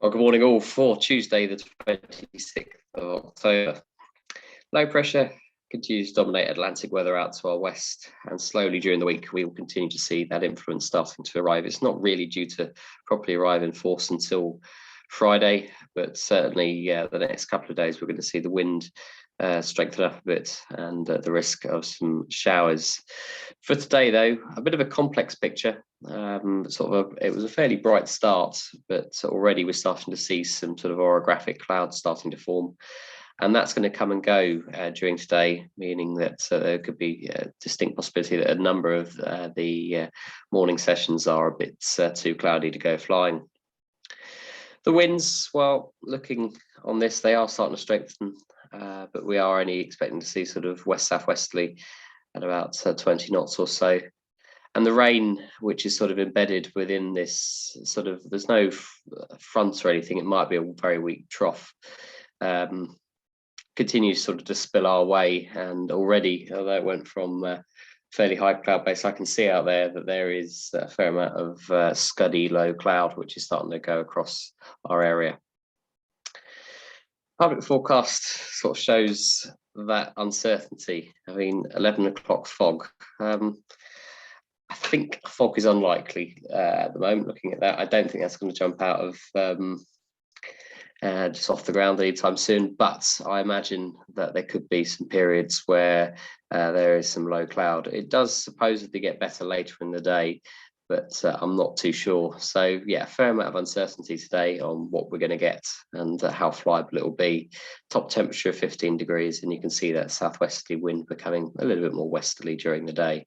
Well, good morning all for Tuesday, the 26th of October. Low pressure continues to dominate Atlantic weather out to our west, and slowly during the week we will continue to see that influence starting to arrive. It's not really due to properly arrive in force until Friday, but certainly the next couple of days we're going to see the wind strengthen up a bit and the risk of some showers. For today, though, a bit of a complex picture. It was a fairly bright start, but already we're starting to see some sort of orographic clouds starting to form. And that's going to come and go during today, meaning that there could be a distinct possibility that a number of the morning sessions are a bit too cloudy to go flying. The winds, well, looking on this, they are starting to strengthen, but we are only expecting to see sort of west-southwesterly at about 20 knots or so. And the rain, which is sort of embedded within this sort of, there's no front or anything, it might be a very weak trough, continues sort of to spill our way. And already, although it went from fairly high cloud base, I can see out there that there is a fair amount of scuddy low cloud, which is starting to go across our area. Public forecast sort of shows that uncertainty. I mean, 11 o'clock fog. I think fog is unlikely at the moment, looking at that. I don't think that's going to jump out of just off the ground anytime soon, but I imagine that there could be some periods where there is some low cloud. It does supposedly get better later in the day, but I'm not too sure. So yeah, a fair amount of uncertainty today on what we're going to get and how flyable it will be. Top temperature of 15 degrees, and you can see that southwesterly wind becoming a little bit more westerly during the day.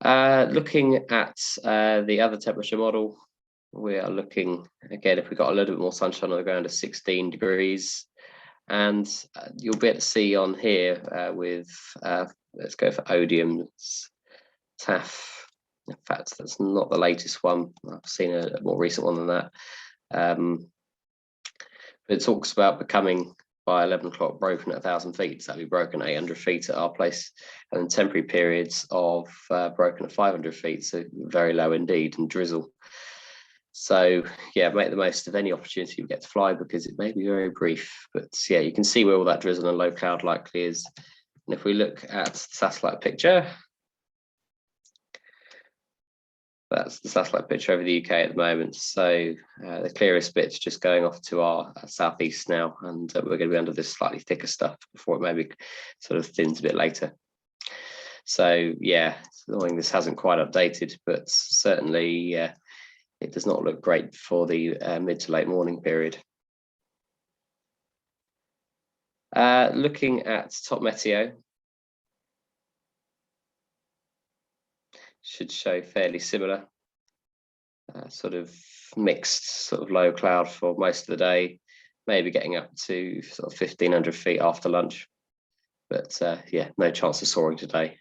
Looking at the other temperature model, we are looking, again, if we've got a little bit more sunshine on the ground, of 16 degrees. And you'll be able to see on here with, let's go for Odium's TAF. In fact, that's not the latest one. I've seen a more recent one than that. But it talks about becoming, by 11 o'clock, broken at 1,000 feet. So that'll be broken at 800 feet at our place, and then temporary periods of broken at 500 feet. So very low indeed, and drizzle. So yeah, make the most of any opportunity you get to fly, because it may be very brief. But yeah, you can see where all that drizzle and low cloud likely is. And if we look at the satellite picture, that's the satellite picture over the UK at the moment. So the clearest bit's just going off to our southeast now, and we're going to be under this slightly thicker stuff before it maybe sort of thins a bit later. So yeah, it's annoying this hasn't quite updated, but certainly it does not look great for the mid to late morning period. Looking at top meteo, should show fairly similar, sort of mixed, sort of low cloud for most of the day, maybe getting up to sort of 1,500 feet after lunch. But yeah, no chance of soaring today.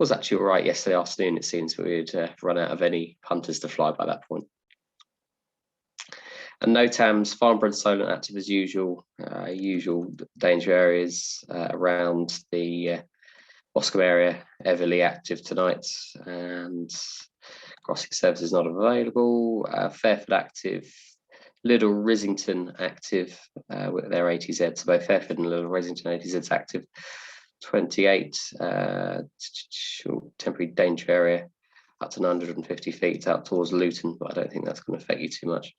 Was actually all right yesterday afternoon, it seems, but we'd run out of any punters to fly by that point. And NOTAMs, Farnborough and Solent active as usual, usual danger areas around the Boscombe area, Everley active tonight, and crossing services not available. Fairford active, Little Risington active with their ATZ, so both Fairford and Little Risington ATZs active. 28 temporary danger area up to 950 feet out towards Luton, but I don't think that's going to affect you too much.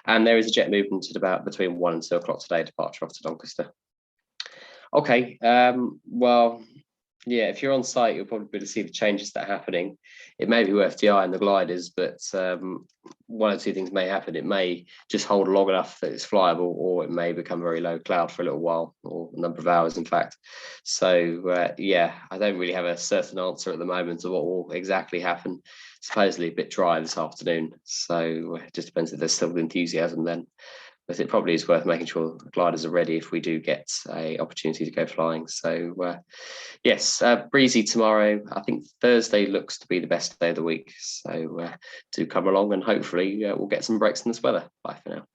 And there is a jet movement at about between 1 and 2 o'clock today, departure off to Doncaster. Okay, well, yeah, if you're on site, you'll probably be able to see the changes that are happening. It may be worth the eye on the gliders, but one or two things may happen. It may just hold long enough that it's flyable, or it may become very low cloud for a little while, or a number of hours, in fact. So yeah, I don't really have a certain answer at the moment of what will exactly happen. Supposedly a bit dry this afternoon, so it just depends if there's still enthusiasm then. But it probably is worth making sure the gliders are ready if we do get an opportunity to go flying. So yes, breezy tomorrow. I think Thursday looks to be the best day of the week. So do come along, and hopefully we'll get some breaks in this weather. Bye for now.